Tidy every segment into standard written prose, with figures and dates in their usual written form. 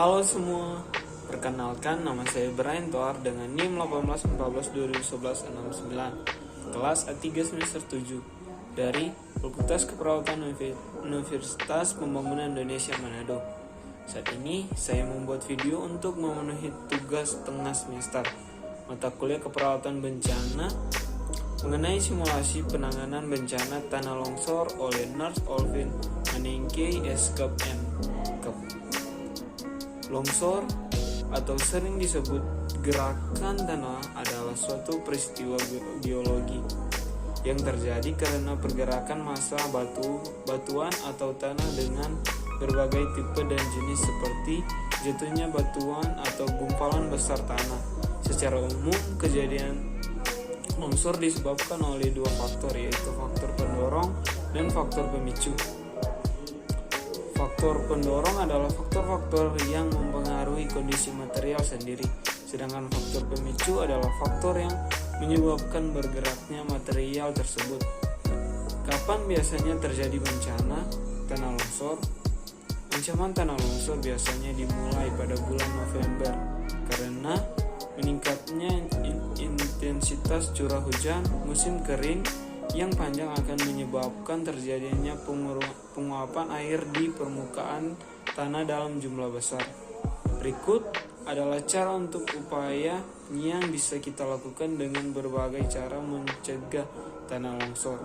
Halo semua, perkenalkan nama saya Brian Toar dengan NIM 1814201169, kelas A3 semester 7 dari Fakultas Keperawatan Universitas Pembangunan Indonesia Manado. Saat ini saya membuat video untuk memenuhi tugas tengah semester mata kuliah keperawatan bencana mengenai simulasi penanganan bencana tanah longsor oleh Nurse Olvin Maningke Eskep M. Longsor atau sering disebut gerakan tanah adalah suatu peristiwa geologi yang terjadi karena pergerakan massa batuan atau tanah dengan berbagai tipe dan jenis seperti jatuhnya batuan atau gumpalan besar tanah. Secara umum, kejadian longsor disebabkan oleh dua faktor, yaitu faktor pendorong dan faktor pemicu. Faktor pendorong adalah faktor-faktor yang mempengaruhi kondisi material sendiri, sedangkan faktor pemicu adalah faktor yang menyebabkan bergeraknya material tersebut. Kapan biasanya terjadi bencana tanah longsor? Ancaman tanah longsor biasanya dimulai pada bulan November karena meningkatnya intensitas curah hujan musim kering yang panjang akan menyebabkan terjadinya penguapan air di permukaan tanah dalam jumlah besar. Berikut adalah cara untuk upaya yang bisa kita lakukan dengan berbagai cara mencegah tanah longsor.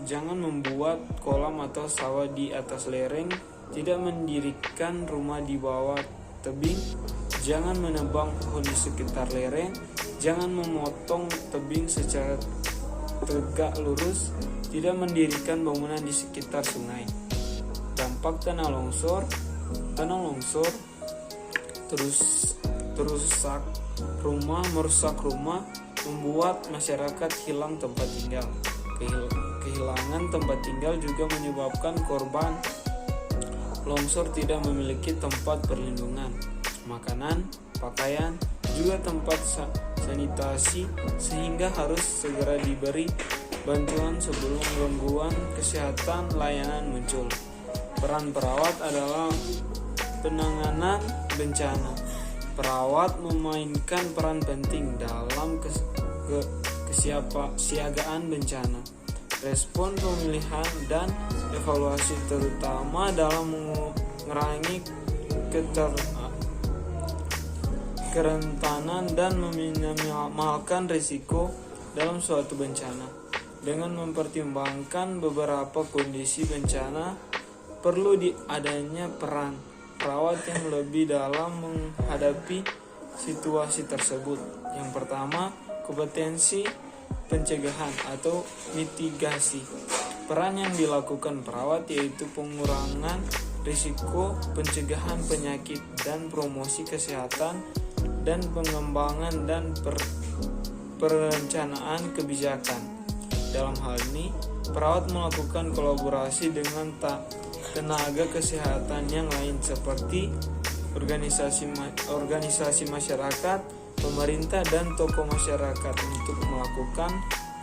Jangan membuat kolam atau sawah di atas lereng, tidak mendirikan rumah di bawah tebing, jangan menebang pohon di sekitar lereng, jangan memotong tebing secara tegak lurus, tidak mendirikan bangunan di sekitar sungai. Dampak tanah longsor merusak rumah, membuat masyarakat hilang tempat tinggal. Kehilangan tempat tinggal juga menyebabkan korban longsor tidak memiliki tempat perlindungan, makanan, pakaian, juga tempat sanitasi, sehingga harus segera diberi bantuan sebelum gangguan kesehatan layanan muncul. Peran perawat adalah penanganan bencana. Perawat memainkan peran penting dalam kesiapsiagaan bencana, respon pemilihan dan evaluasi, terutama dalam mengurangi kerentanan dan meminimalkan risiko dalam suatu bencana. Dengan mempertimbangkan beberapa kondisi bencana, perlu adanya peran perawat yang lebih dalam menghadapi situasi tersebut. Yang pertama, kompetensi pencegahan atau mitigasi. Peran yang dilakukan perawat yaitu pengurangan risiko, pencegahan penyakit, dan promosi kesehatan, dan pengembangan dan perencanaan kebijakan. Dalam hal ini, perawat melakukan kolaborasi dengan tenaga kesehatan yang lain seperti organisasi masyarakat, pemerintah, dan tokoh masyarakat untuk melakukan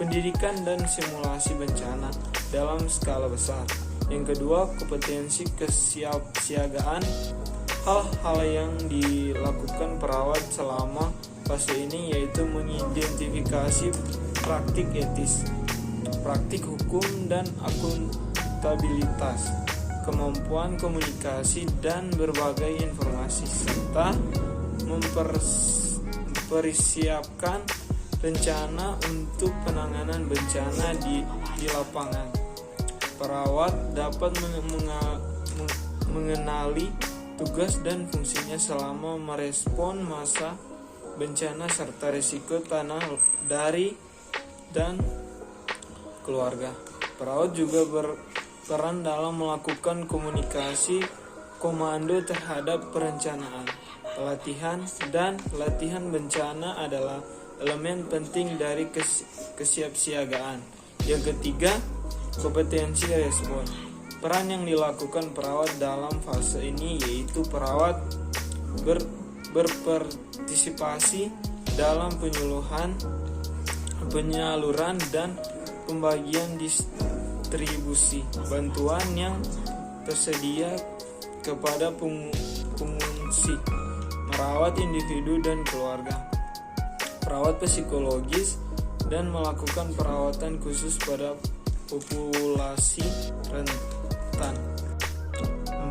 pendidikan dan simulasi bencana dalam skala besar. Yang kedua, kompetensi kesiapsiagaan. Hal-hal yang dilakukan perawat selama fase ini yaitu mengidentifikasi praktik etis, praktik hukum dan akuntabilitas, kemampuan komunikasi dan berbagai informasi, serta mempersiapkan rencana untuk penanganan bencana di lapangan. Perawat dapat mengenali tugas dan fungsinya selama merespon masa bencana serta risiko tanah dari dan keluarga. Perawat juga berperan dalam melakukan komunikasi komando terhadap perencanaan, pelatihan, dan latihan bencana adalah elemen penting dari kesiapsiagaan. Yang ketiga, kompetensi respon. Peran yang dilakukan perawat dalam fase ini yaitu perawat berpartisipasi dalam penyaluran dan pembagian distribusi bantuan yang tersedia kepada fungsi merawat individu dan keluarga, perawat psikologis, dan melakukan perawatan khusus pada populasi rentan.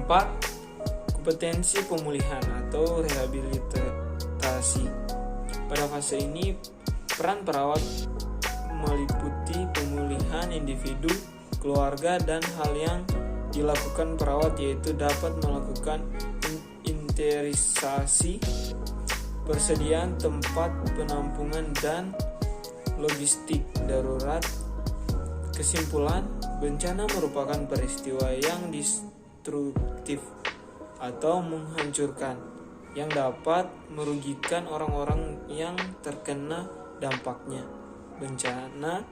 4. Kompetensi pemulihan atau rehabilitasi. Pada fase ini, peran perawat meliputi pemulihan individu, keluarga, dan hal yang dilakukan perawat yaitu dapat melakukan interisasi, persediaan tempat penampungan, dan logistik darurat. Kesimpulan, bencana merupakan peristiwa yang destruktif atau menghancurkan yang dapat merugikan orang-orang yang terkena dampaknya. Bencana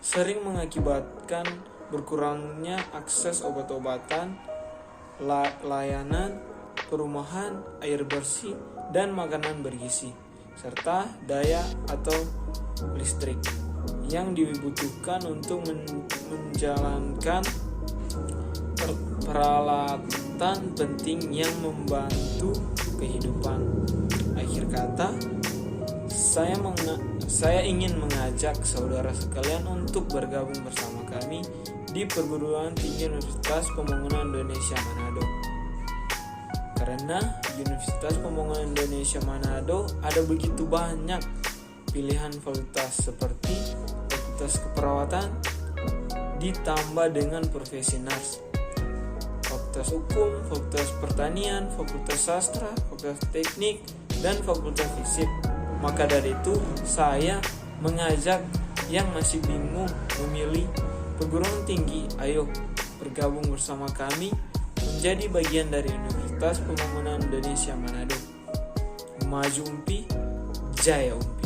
sering mengakibatkan berkurangnya akses obat-obatan, layanan perumahan, air bersih, dan makanan bergizi, serta daya atau listrik yang dibutuhkan untuk menjalankan peralatan penting yang membantu kehidupan. Akhir kata, saya ingin mengajak saudara sekalian untuk bergabung bersama kami di Perguruan Tinggi Universitas Pembangunan Indonesia Manado. Karena Universitas Pembangunan Indonesia Manado ada begitu banyak pilihan fakultas seperti fakultas keperawatan ditambah dengan profesi nurse, fakultas hukum, fakultas pertanian, fakultas sastra, fakultas teknik, dan fakultas fisik. Maka dari itu saya mengajak yang masih bingung memilih perguruan tinggi, ayo bergabung bersama kami menjadi bagian dari Universitas Pembangunan Indonesia Manado. Maju UMPI, jaya UMPI.